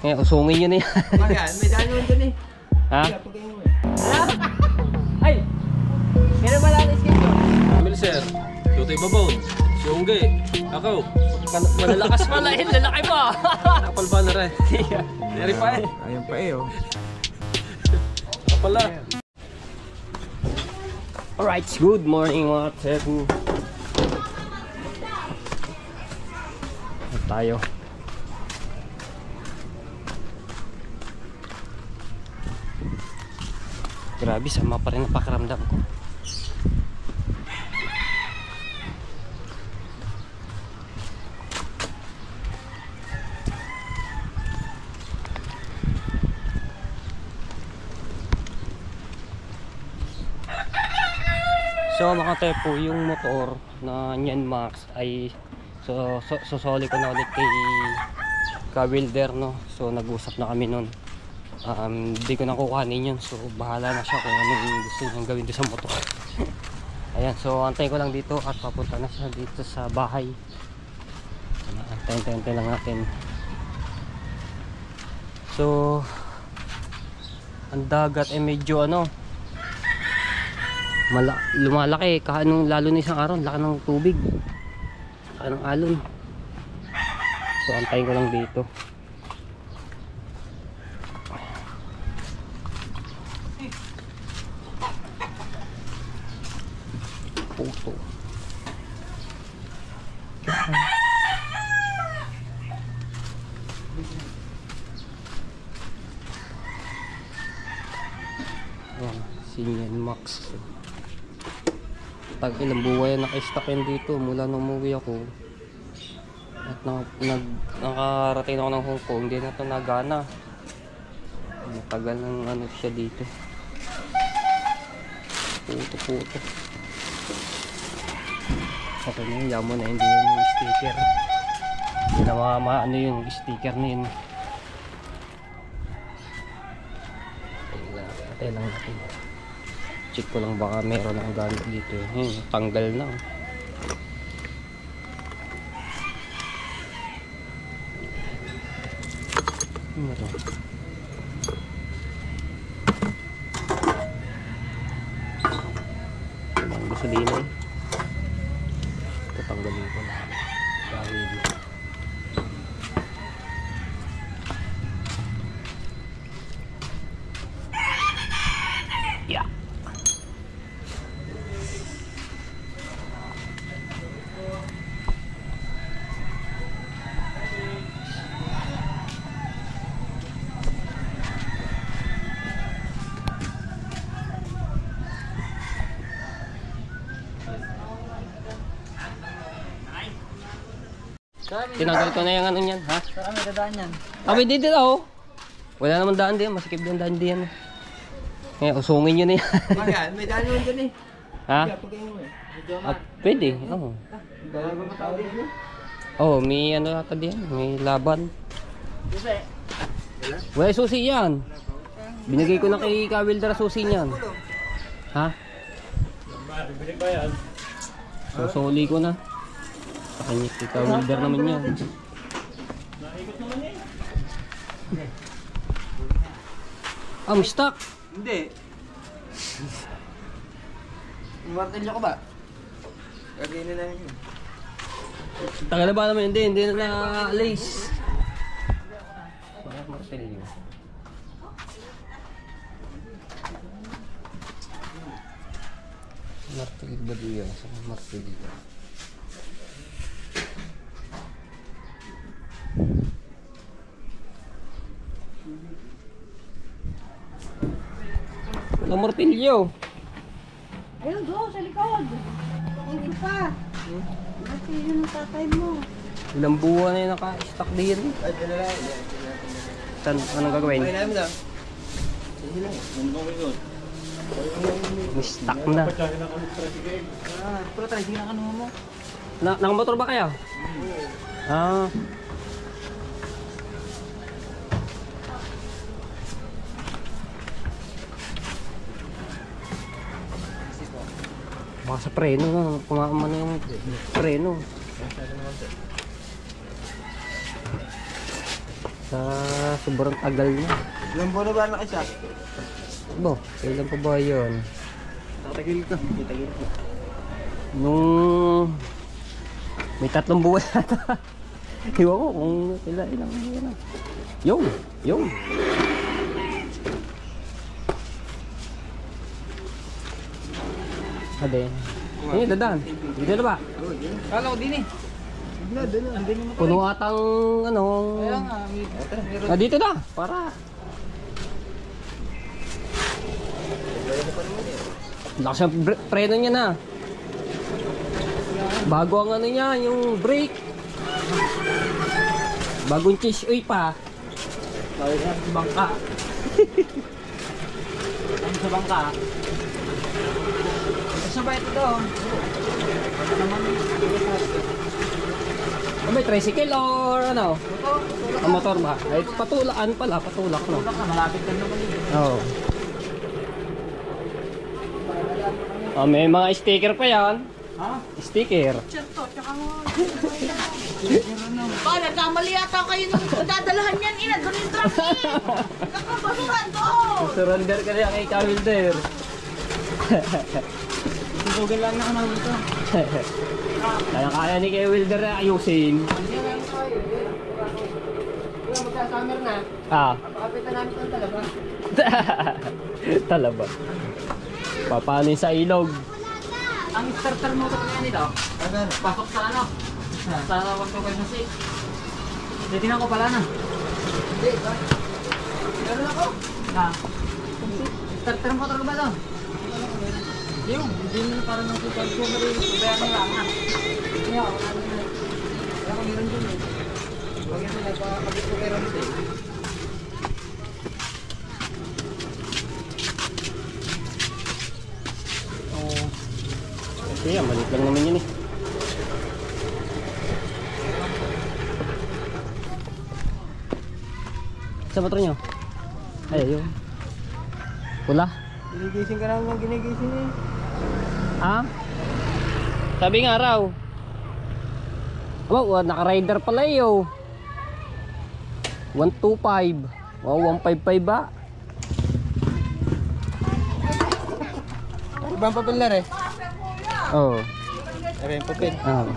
Ngayon, usungin nyo na yan. Ayan, may daan naman dyan eh. Ha? Ay! Kaya ba lang escape yun? Emil sir, Tutoy Babon, si Ungge, ako. Malalakas pala eh, lalaki pa. Kapal ba na rin? Dari pa eh. Ayun pa eh oh. Kapal na. Alright, good morning mga tepu. Tayo. Grabe, sama pa rin ang pakiramdam ko. So mga tepo, yung motor na Nyan Max ay susoli ko na ulit kay ka-welder, no. So nag-usap na kami nun. Hindi ko na kukuhanin yun, so bahala na siya kung anong gusto niyang gawin doon sa motor. Ayan, so antayin ko lang dito at papunta na siya dito sa bahay. Antayin lang natin. So ang dagat ay medyo ano, lumalaki, lalo na isang araw, laki ng tubig, laki ng alon. So antayin ko lang dito. Puto. Si Nyan Max. Tag ilang buwan na naka-stack yan dito mula nung umuwi ako. At nakarating ako ng Hong Kong, hindi na ito nagana. Matagal ng ano siya dito. Puto. Okay na yun, yamo na hindi yun yung sticker. Hindi na ano yung sticker na yun. Patay lang natin. Check ko lang baka meron ang gamit dito. Tanggal na. Meron. Ang gasolina eh. Tatanggalin ko na. Dahil yeah. Tinanggal ko na yung ano niyan, ha? Saan kami dadaan yan? Kami dito oh. Wala naman daan din, masikip din daan din. Ngayon, usungin nyo na yan. Ayan, may daan naman dyan eh. Ha? Pagkain mo eh. At pwede, oo. Dalawa ba matawag dyan? Oh, may ano ata diyan, may laban. Kasi? Wala susi yan. Binigay ko na kay ka-welder susi niyan. Ha? Bibili ba yan? Susuli ko na. Kanya kay ka-welder naman yan. Naikot naman eh. May stock. Hindi. Martilyo ko ba? Gagawin na namin yun. Tagal na ba naman hindi na na-lace. Martilyo. Martilyo ba diyan? Martilyo. Walang martilyo. Ayun doon, sa likod. Hindi pa. Martilyo ng tatay mo. Ilang buwan na yung naka-stock din. Ay, dala lang. Saan, anong gagawin? Okay namin lang. Sige lang. May stock na. Pero tayo, sige lang ano mo. Nakamotor ba kaya? Ah. Baka sa preno na, kumama na yung preno. Sa sobrang tagal na. Ilang buwan na ba na isa? Bo, kailan pa ba yun? Tatagil ko. Tatagil ko. Nung may 3 buwan yata. Iwan ko kung ilang yun. Yung. Ade. Ini dadaan. Dito na ba? Kala ko din eh. Doon na. Puno atang ano. Kaya nga, meron. Dito na. Para. Lakas yung preno niya na. Bago ang ano niya, yung brake. Bagong cheese oil pa. Sabi nga sa bangka. Ano sa bangka? Sabay ito doon. Ano naman? May tricycle or ano? Ang motor ba? Ay, patulaan pala, patulak no. Tulak na, malapit ka naman eh. Oo. Oh, may mga sticker pa yan. Ha? Sticker. Ba, nagkamali yata kayo nung dadalahan yan. Ina, doon yung truck eh. Nakabasuran ko. Surrender ka na kay Kawilder. Susugan lang na ako namin ito. Kaya ni kay Wilder na ayusin. Magka-summer na. Ah. Kapitan namin ito talaga. Talaba. Papanin sa ilog. Ang starter motor niya nito, pasok sa ano? Sa 1.6. Titingnan ko pala na. Hindi, ba? Meron ako. Starter motor ko ba ito? Yung, hindi na parang nang super ko marunong. Kaya mo lang ha. Kaya ako, kaya ako meron dun eh. Huwag yan, nagpapagit ko meron dun eh. Kaya maliit lang naman yun eh. Sa motor nyo? Ay, ayun. Pula? Ginigising ka naman yung ginigising eh. Ha? Sabi nga raw. Aba, naka-rider pala yun. 125. Wow, 155 ba? Ibang papel na rin. Oo. Ere yung papel. Oh.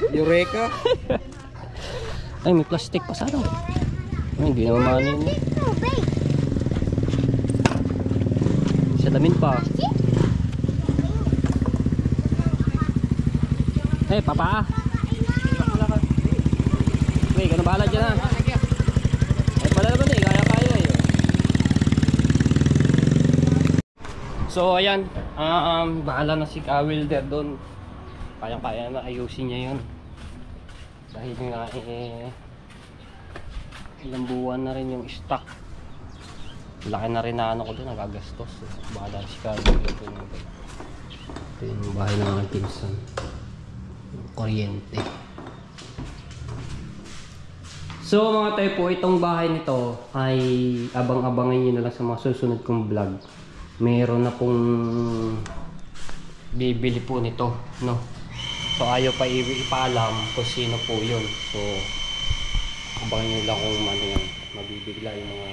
Eureka. Ay, may plastic pa sana. Ay, hindi naman manin. Sa damin pa. Eh, papa. Wait, ganun bahala dyan ha. Ay, pala naman eh, kaya eh. So, ayan. Bahala na si Kawilder doon. Kayang-kaya na ayusin niya yun. Dahil nga ilang buwan na rin yung stock. Laki na rin na ano ko doon, nagagastos. Bahala si Kawilder doon. Ito yung bahay ng mga pinsan. Kuryente. So mga tayo po, itong bahay nito ay abang-abangan nyo na lang sa mga susunod kong vlog. Meron na pong bibili po nito, no? So ayaw pa ipaalam kung sino po yun. So abangan nyo lang kung ano yan, mabibigla yung mga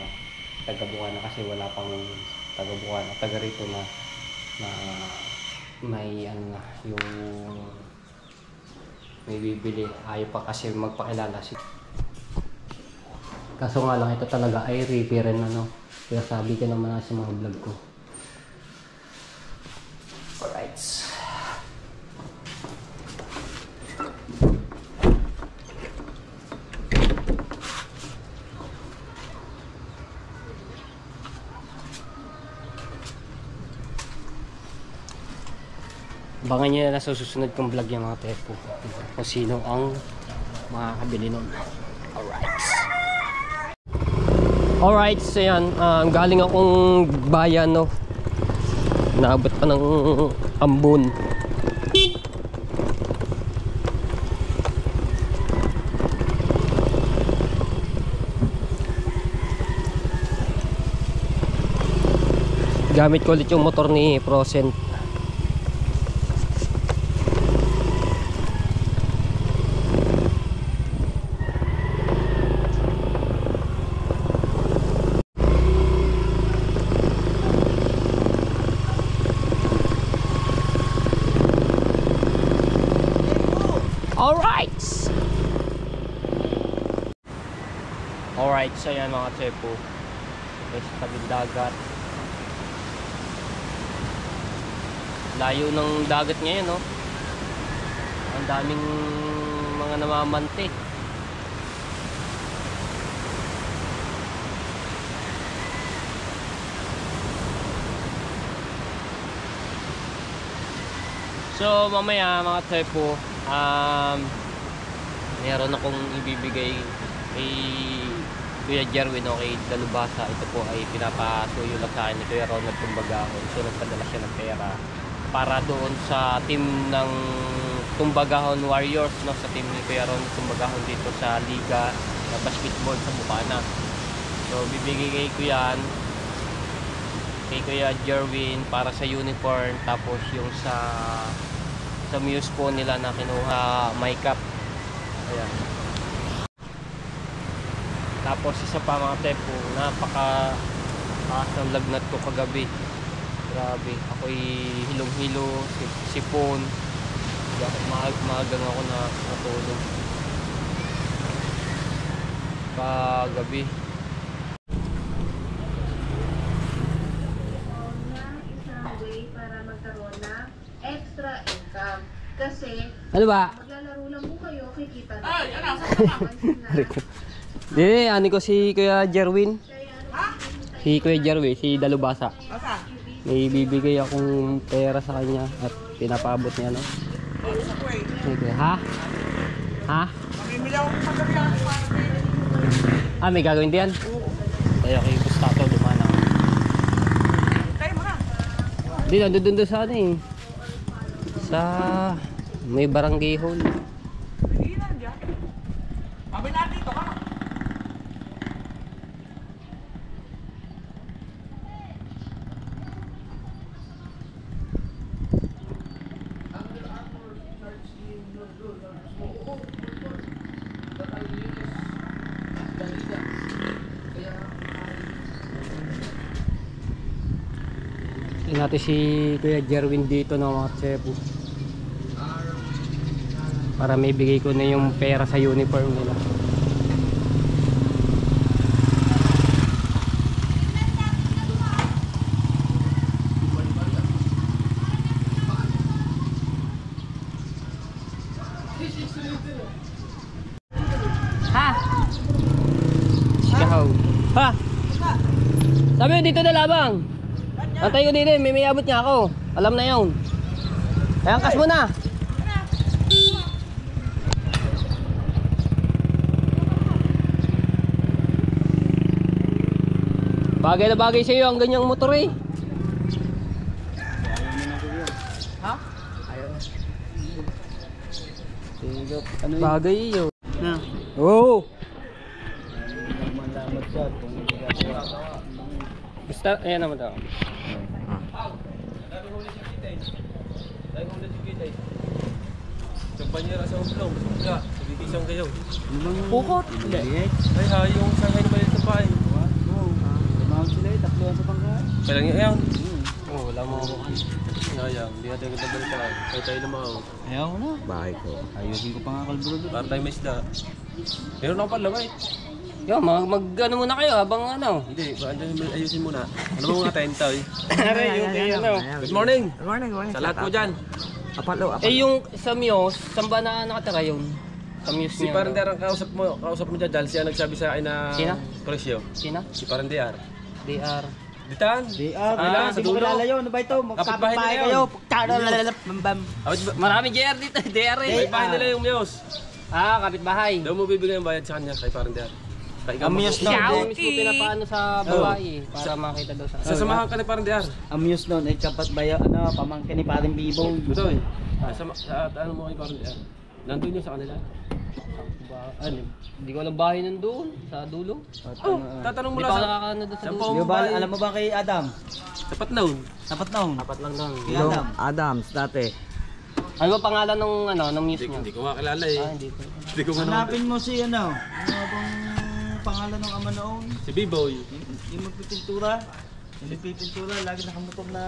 taga-Bukana kasi wala pang taga-Bukana, taga rito na may ano na, yung may bibili. Ayaw pa kasi magpakilala si. Kaso nga lang ito talaga ay repair na, no? Kaya sabi ko naman na sa mga vlog ko. Alright. Abangan nyo na sa susunod kong vlog yung mga tepo kung sino ang makakabili nun. Alright, so yan, galing akong bayan, no? Naabot pa ng Ambon. Gamit ko ulit yung motor ni Procent. Alright, so yan mga chepo. Okay, sa tabing dagat. Layo ng dagat ngayon, no? Ang daming mga namamante. So mamaya mga chepo, meron akong ibibigay kay Kuya Jerwin o kay Dalubhasa. Ito po ay pinapasuyo lang sa akin ni Kuya Ronald Tumbagahon. So nagpadala siya ng pera para doon sa team ng Tumbagahon Warriors, no? Sa team ni Kuya Ronald Tumbagahon dito sa Liga na Basketball sa Bukana. So bibigay ko yan kay Kuya Jerwin para sa uniform, tapos yung sa muse po nila na kinuha makeup. Ayan. Tapos isa pa mga tepo, napaka taas ng lagnat ko kagabi. Grabe, ako'y hilong-hilo, sipon. Bakit maagang ako na natulog kagabi. Isang way para magkaroon ng extra income. Kasi, Ano ba? maglalaro lang po kayo, kikita na. Ay, ano? Hindi, ani ko si Kuya Jerwin. Si Kuya Jerwin, si Dalubhasa. May bibigay akong pera sa kanya at pinapabot niya, no? Okay, ha? Ha? Ah, may gagawin diyan? Kaya kay Gustato, dumana ako. Hindi, nandun doon sa ano eh. Sa may barangay hall. Tingnan natin si Kuya Jerwin dito ng mga chepo. Para may bigay ko na yung pera sa uniform nila. Ha? Sikaw. Ha? Sabi mo dito na labang. Antay ko dito, may abot niya ako. Alam na yun. Kaya angkas mo na. Bagay na bagay sa iyo ang ganyang motor eh. Ha? Ayaw. Ano yun? Bagay iyo. Na. Oo. Malamat siya kung Basta, ayan naman daw. Kumpanyera sa ublong, suga, sabitisang kayo. Pukot? Hindi. Ay ha, yung sanghay na maliit na pa eh. Tumawag sila eh, tatluan sa pangkain. Kailan nga yan? Oo, wala mga mukha. Sayang, hindi natin katagal ka. Kaya tayo lumaw. Ayaw ko na. Bahay ko. Ayusin ko pa nga kalburo doon. Para tayo may isda. Meron ako pala ba eh? Yo, ano muna kayo habang ano. Hindi, ayusin muna. Ano ba mga tenta eh? Aray, yung ano. Good morning! Good morning, good morning. Sa lahat po dyan. Apalo, apalo. Eh yung sa Muse, saan ba na nakatira yun? Sa Muse Si niya. Parandear ang kausap mo dyan dahil siya nagsabi sa akin na Sino? presyo. Sino? Si Parandear. DR. Ditan? Wala, sa hindi mo dulo. kilala yun. Ano ba ito? Kapitbahay nila Magkapitbahay yun. kayo. Pagkakalalap, bambam. Marami JR dito, DR eh. May bahay nila yung Miyos. Ah, kapitbahay. Daw mo bibigyan ng bayad sa kanya kay Parandear. Ang Miyos Siya noon, ang mismo pinapaano sa babae para makita daw sa Sasamahan ka ni Parandear. ang Miyos noon ay kapatbahay, pamangkin ni Paring Bibong. Butoy. Sa ano mo kay Parandear? Nandun yun sa kanila. Ano? Hindi ko alam bahay nandun sa dulo. Oh, tatanong mo Hindi lang pa ako sa... nakakaano doon sa Saan dulo. pa- Di ba, alam mo ba kay Adam? Tapat noon. Dapat noon. Apat lang doon. Kay Adam. Adams, dati. Ano ba pangalan ng muse niya? Hindi ko makilala eh. Ah, hindi ko. Hindi ko ano. Hanapin mo si ano bang pangalan ng ama noon? Si B-Boy. Yung magpipintura. Yung nagpipintura, lagi nakamotor na...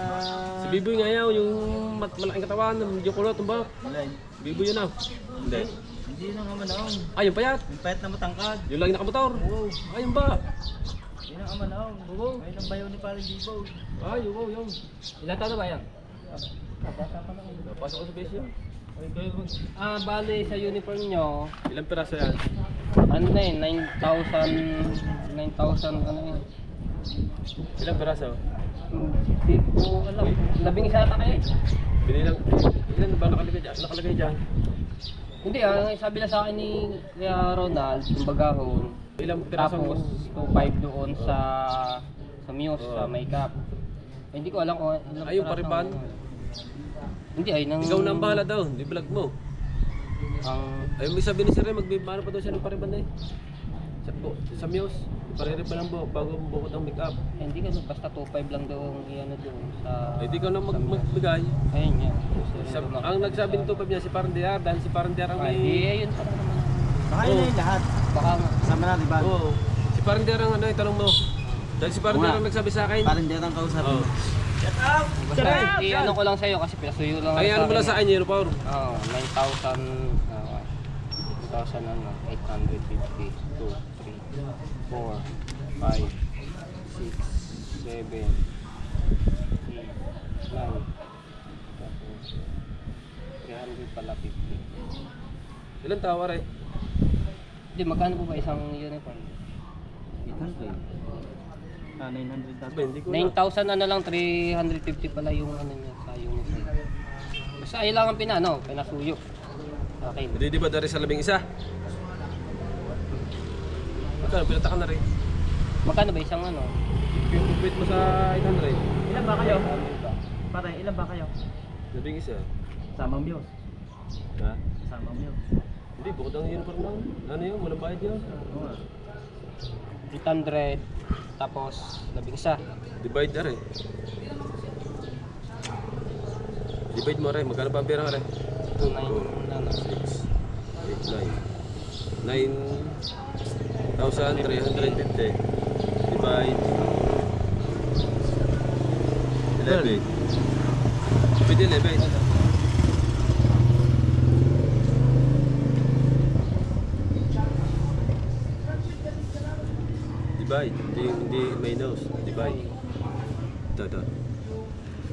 Si B-Boy nga yaw, yung malaking katawan, yung kulot, ba? Wala, B-Boy yun ah. Hindi. Hindi na nga manaong. Ay, yung payat. Yung payat na matangkad. Yung lagi nakamotor. Oo. Ay, yung ba? Yun ang amanaong. Oo. Ayun ang bayaw ni Paring Dibo. Ay, yung. Ilan taon na ba yan? Bata pa lang. Napasok ko sa base yun. Bale sa uniform nyo, Ilang piraso yan? ano na yun, 9,000 ano yun. Ilang piraso? Hindi ko alam. 11 ata kayo eh. Binilang. Ilan ba nakalagay dyan? Nakalagay dyan? Hindi sabi na sa akin ni Kuya Ronald, yung bagahon. Ilang piraso mo? Tapos 2.5 doon sa Muse, sa makeup. Hindi ko alam kung ilang Ay, yung piraso pariban? ang- Hindi ay nang... Ikaw na ang bahala daw. Di vlog mo. Ang... Ay, may sabi ni Sir, magbibano pa daw siya ng pariban na eh. Sa Muse. Parire pa lang bago bukod ang make-up. Hindi ka basta 2.5 lang doon iyan doon sa... Ay, di ka na sa Muse. magbigay. Ayun yan. Ang nagsabi nito pa niya si Parandiar dahil si Parandiar ang Ay, di may... ayun pa naman. Baka yun na yung lahat. Baka nga. Sama na, di ba? Oo. Si Parandiar ang ano, tanong mo. Dahil si Parandiar ang nagsabi sa akin. Parang diyan ang kausap Oo. mo. Shut up! Basta i-ano ko lang sa'yo kasi pinasuyo lang Ay, ano mo lang sa akin yun, Paul? Oo, 9,000, 9,000 ano, 850, 2, 3, 4, 5, 6, 7, 8, 9, 300 pala 50. Ilan tawa rin? Hindi, magkano po ba isang uniform? 800. 900 Ba, hindi ko na. 9,000 ano lang, 350 pala yung ano niya sa uniform. Basta ayun lang ang pinasuyo. Okay. Hindi di ba dari sa labing isa? Magkano, pinata ka na rin. Magkano ba isang ano? Yung complete mo sa 800. Ilan ba kayo? Pare, ilan ba kayo? Labing isa. Samang Muse. Ha? Samang Muse. Hindi, bukod ang uniform lang. Ano yun, walang bayad yun. Oo nga. 800 tapos 11. Divide na rin. Divide mo rin, magkano pa ang pera ka rin? 2,900 ano. 6, 8, 9. 9,350. Divide. 11. Pwede 11. Divide. Hindi may nose. Divide. Ito.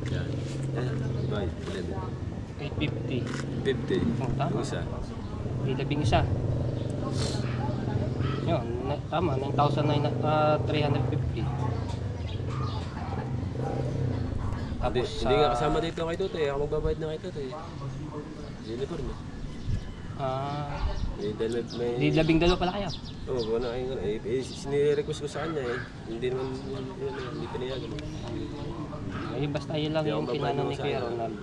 Yan. Yan. Divide. 11. 850. 50. Oh, tama. Yung isa. 11. Yun, tama, 9,350. Hindi, Tapos hindi nga kasama dito kay Totoy. Ako magbabayad na kay Totoy. Uniform. Dahil may... di 12 pala kayo. Oo, wala kayong sinirequest ko sa kanya eh. Hindi naman, hindi pinayagan. Ayun, basta yun lang Hindi ako yung babayad kinano mo ni sa Kuya akin. Ronald.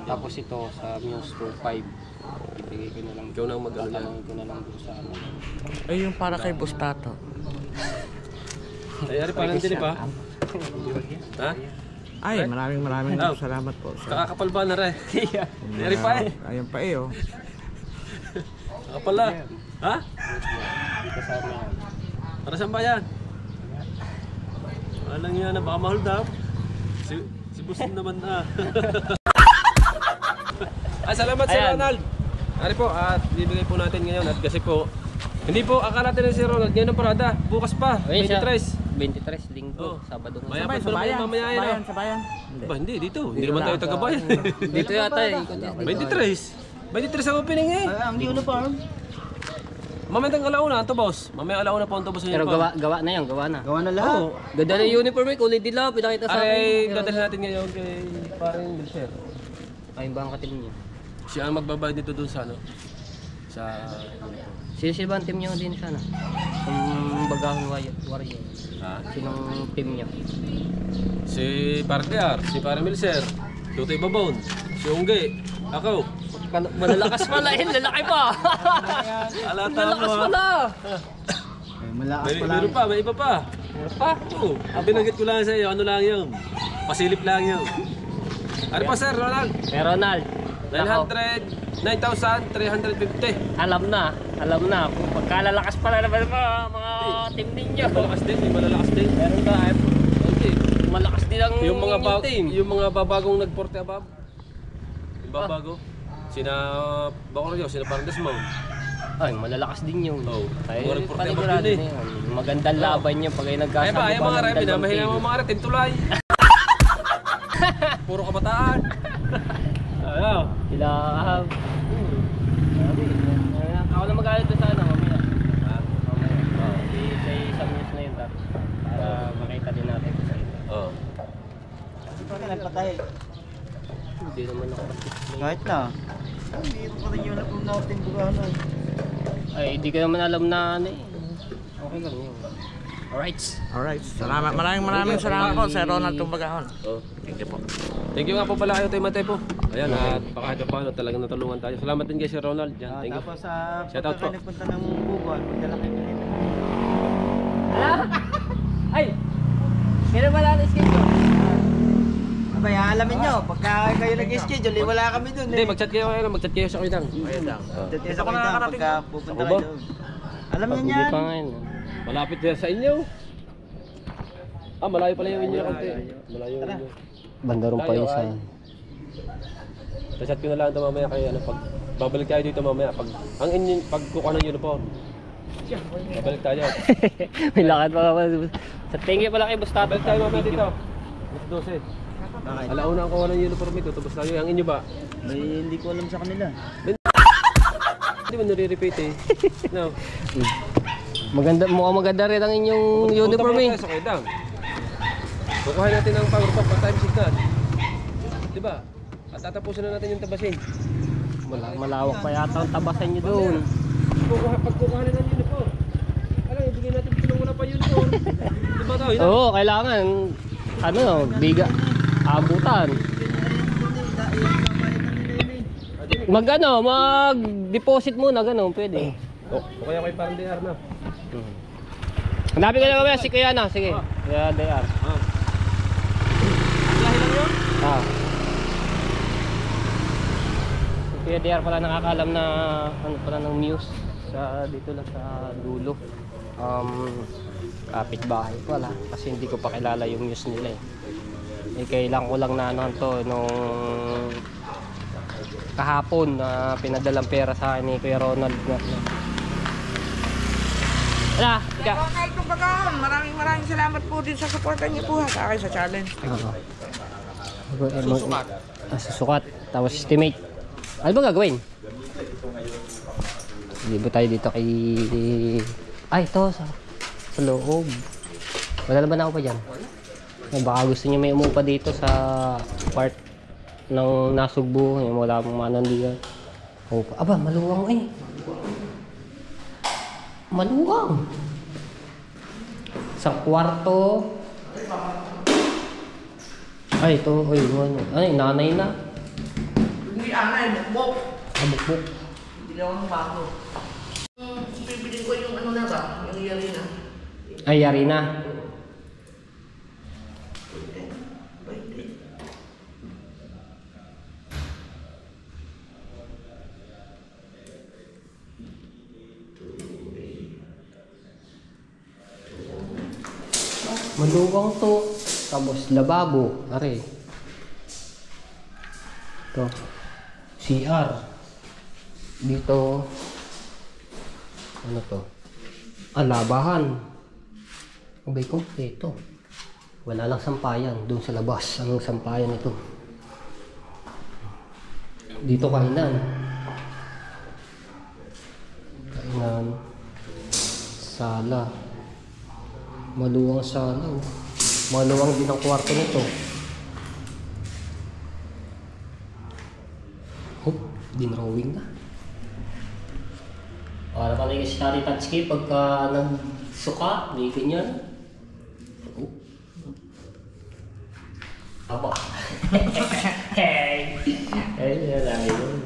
Tapos ito sa Muse 25. Ibigay ko na lang. Ikaw na ang mag-ano yan. Tatanungin ko na lang doon sa ano. Ay, yung para kay Bustato. Ay, ari pa, nandiyan pa. Ha? Ay, maraming Ah. salamat po. Kakakapal ba na rin? Ari pa eh. Ayun pa eh, oh. Kakapal na. Ha? Hindi kasama yan. Para saan ba yan? Walang yan na, baka mahal daw. Si Boss naman na. Salamat si Ayan. Ronald. Ari po, at bibigay po natin ngayon at kasi po, hindi po akala natin si Ronald ngayon ang parada. Bukas pa, Ayun siya. 23. 23 linggo, Oh. Sabado Maya nga. pa sa bayan, mamaya yun. Sa bayan. Ba, hindi, dito. Hindi naman tayo taga-bayan. Dito yata eh. ikot yan. 23. 23 ang opening eh. Ang uniform. Mamaya tayong alauna, ito boss. Mamaya alauna po ang tubos sa Pero uniform. gawa na yan, gawa na. Gawa na lahat. Oo. Ganda na yung uniform eh, kulay dilaw, pinakita sa akin. Ay, dadalhin natin ngayon kay paring Milcher. Ayun ba ang katilin niyo? Siya ang magbabayad nito dun sa ano? Sa... Sino ba ang team niyo din sana? Yung bagahon warrior. Ha? Sinong team niyo? Si Pardiar, si Parang Milcher, Tutoy Babon, si Ungge, ako. Malalakas pala eh, lalaki pa! Alata Malalakas mo pala! Malakas pa lang. Meron pa, may iba pa. Pa? Oo, ang binanggit ko lang sa iyo, ano lang yun? Pasilip lang yun. Ano pa sir, Ronald? Eh Ronald, nako, 9,350. alam na. Kung pagkalalakas pala naman mga team ninyo. Malakas din, may malalakas din. Meron ba? Okay. Malakas din ang Yung mga inyong team. yung mga babagong nagporte abab. Yung babago. Sina Bacoryo, sina Parang Desmond. Ay, malalakas din yun. Oo. Ay, Mga reporter panigurado yun na yun. Magandang laban yun pag ay Ay ba, nagkasama ay mga rep, pinamahin ang mga rep, tintulay. Puro kabataan. Ano? Sila, sabi, ako na mag-alit doon sa ano, mamaya. Mamaya. Sa isang news na yun, para makita din natin sa ito. Oo. Hindi pa rin nagpatay. Hindi naman ako. Kahit na. Hindi ko pa rin yung alam natin kung ano. Ay, hindi ko naman alam na ano eh. Okay lang yun. Alright. Alright. Salamat. Maraming salamat po Sir Ronald Tumbagahon. Oo. Thank you po. Thank you nga po pala kayo tayo Matay po. Ayan, at kahit pa paano talagang natulungan tayo. Salamat din kay Sir Ronald. Yan, thank you. Tapos Shout out po. pagkakalipunta ng Bubuan, magdala kayo ng Ay! Kailan ba natin schedule? Abay, alamin nyo, pagka kayo nag-schedule, wala kami dun Hindi, mag-chat kayo ngayon, mag-chat kayo sa kayo. Ayun lang. Dito sa kanya, pagka pupunta Ako ba? kayo. Alam niyo Hindi yan. pa ngayon. Malapit yan sa inyo. Ah, malayo pala yung inyo konti. Malayo yung inyo. Bandarong pa yun sa... Chat ko na lang ito mamaya kayo, ano, pag babalik tayo dito mamaya, ang inyo, pag kukuha ng uniform. Babalik tayo. May lakad pa ka. Sa tingin pala kay Bustato. Babalik tayo mamaya dito. 12. Bakit? Alauna ang kuha ng uniform ito, tapos tayo. Ang inyo ba? May hindi ko alam sa kanila. Hindi mo nare-repeat eh. No. Mukhang maganda rin ang inyong uniform eh. Punta sa Kedang. Kukuha natin ang power pump at time signal. Diba? At tatapusin na natin yung tabasin. Malawak pa yata ang tabasan nyo doon. Pagkukuha na ng uniform. Alam, ibigay natin dito nang wala pa uniform. Diba daw? Oo, kailangan. Ano, biga. Abutan. Mag-deposit muna, gano'n, pwede. O kaya kay parang DR na. Hanapin ka na mamaya si Kuya na, sige. Kuya DR. Ah. Si Kuya DR pala nakakalam na ano pala ng news sa dito lang sa dulo. Kapitbahay pala kasi hindi ko pa kilala yung news nila eh. Kailan ko lang na ano to nung kahapon na pinadalang pera sa akin ni Kuya Ronald na. Ala, ika. Ronald Tumbagahon, maraming salamat po din sa suporta niyo po sa akin sa challenge. Susukat. Susukat. Tapos estimate. Ano ba gagawin? Libo tayo dito kay... Ay, ito. Sa loob. Wala na ba na ako pa dyan? Baka gusto niyo may umupa dito sa part ng Nasugbu. Wala pong manandiyan. Aba, maluwang eh. Maluwang. Sa kwarto. Ay, ito. Ay, ano. Ay, nanay na. Hindi anay, bukbok. Bukbok. Bili ako ng bago. Bibili ko yung ano na ba? Yung yari na. Ay, yari na. Maluwang to. Tapos lababo. Are. Ito. CR. Dito. Ano to? Labahan. Abay kompleto. Wala lang sampayan. Doon sa labas. Ang sampayan ito. Dito kainan. Kainan. Sala. Maluwang sala. Oh. Maluwang din ang kwarto nito. Hop, dinrawing na. Para pala yung study touchkey pagka nagsuka, may ganyan. Oh. Aba. Hey! Ay, nalami yun.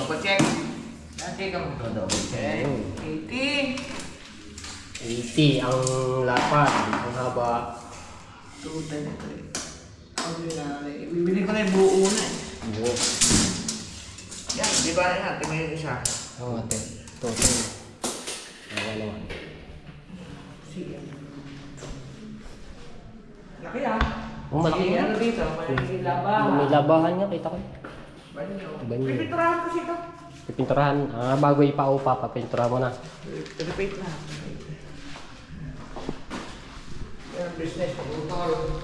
Double check. Dati ka mo to double check. 80. 80 ang lapad, ang haba. 210. Bibili ko na yung buo na eh. Buo. Yan, di ba natin may isa? Oo, ate. Total. Wala naman. Sige. Laki ah. Ang mali Sige, yan. ano dito? May labahan. May labahan nga, kita ko. Banyo. Banyo. Pipinturahan ko siya ito. Pipinturahan. Bago ipaupa, papinturahan mo na. Repeat na. Yan, business, pag-utol.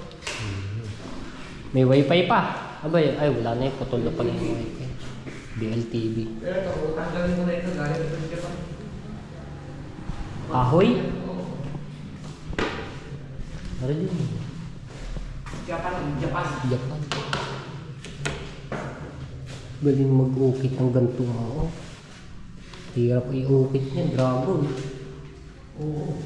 May wifi pa. Abay, ay wala na yung putol na pala yung wifi. BLTV. Pero ito, tanggalin mo na ito. Galing ito sa Japan. Ahoy? Ano yun? Japan. Japan. Galing mag-ukit ng ganito nga. Oh. Hirap i-ukit niya, dragon. Oo.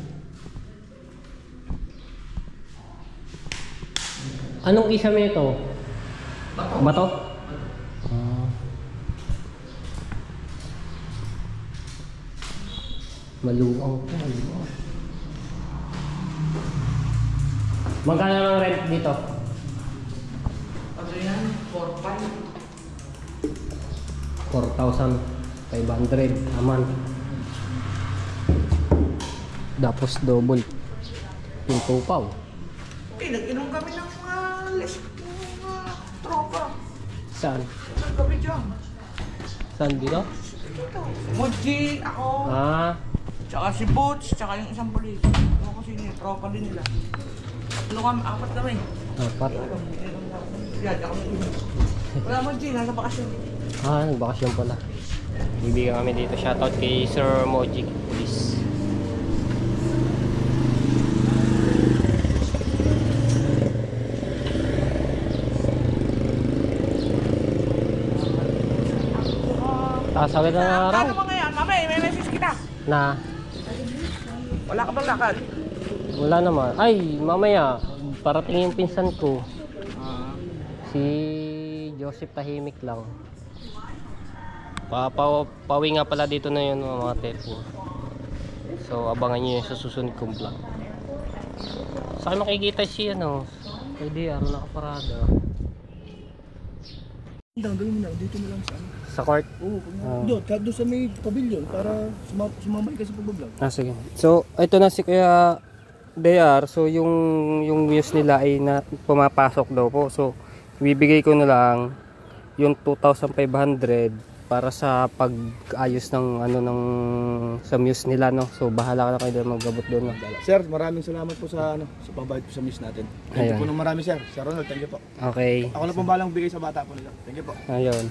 Anong isa mo ito? Bato. Bato? Ah. Maluwang po, maluwang. Magkano ang rent dito? Ano yan? 4-5. 4,500 a month. Tapos double. Yung tupaw. Nag-inom kami ng mga tropa. Saan? Nag-gabi dyan. Saan dito? Moji, ako, Ah, tsaka si Boots, tsaka yung isang polis. Ano kasi yun, tropa din nila. Ano kami, 4 kami. apat. Yan, ako nang inom. Wala Moji, nasa bakasyon. Ah, nagbakasyon pala. Bibigyan kami dito. Shoutout kay Sir Moji Police. Tasawid ng araw. Ano mo ngayon? Mamay, may message kita. Na, Wala ka bang lakad? wala naman. Ay, mamaya, parating yung pinsan ko. Si Joseph tahimik lang. Pawi nga pala dito na yun mga telco. So abangan nyo yun sa susunod kong vlog. Saan makikita siya no? Kay DR nakaparada. Gawin mo na, dito na lang sa ano. Sa court? Oo, doon sa may pavilion para sumamay ka sa pag-vlog. Sige. So ito na si Kuya DR. So yung views nila ay pumapasok daw po. So bibigay ko na lang yung 2,500 para sa pag-ayos ng sa muse nila no. So bahala ka na kayo maggabot doon no. Sir, maraming salamat po sa sa pagbayad po sa miss natin. Thank you Ayan. po ng marami sir. Sir Ronald, thank you po. Okay. Ako na pong balang bigay sa bata po nila. Thank you po. Ayun.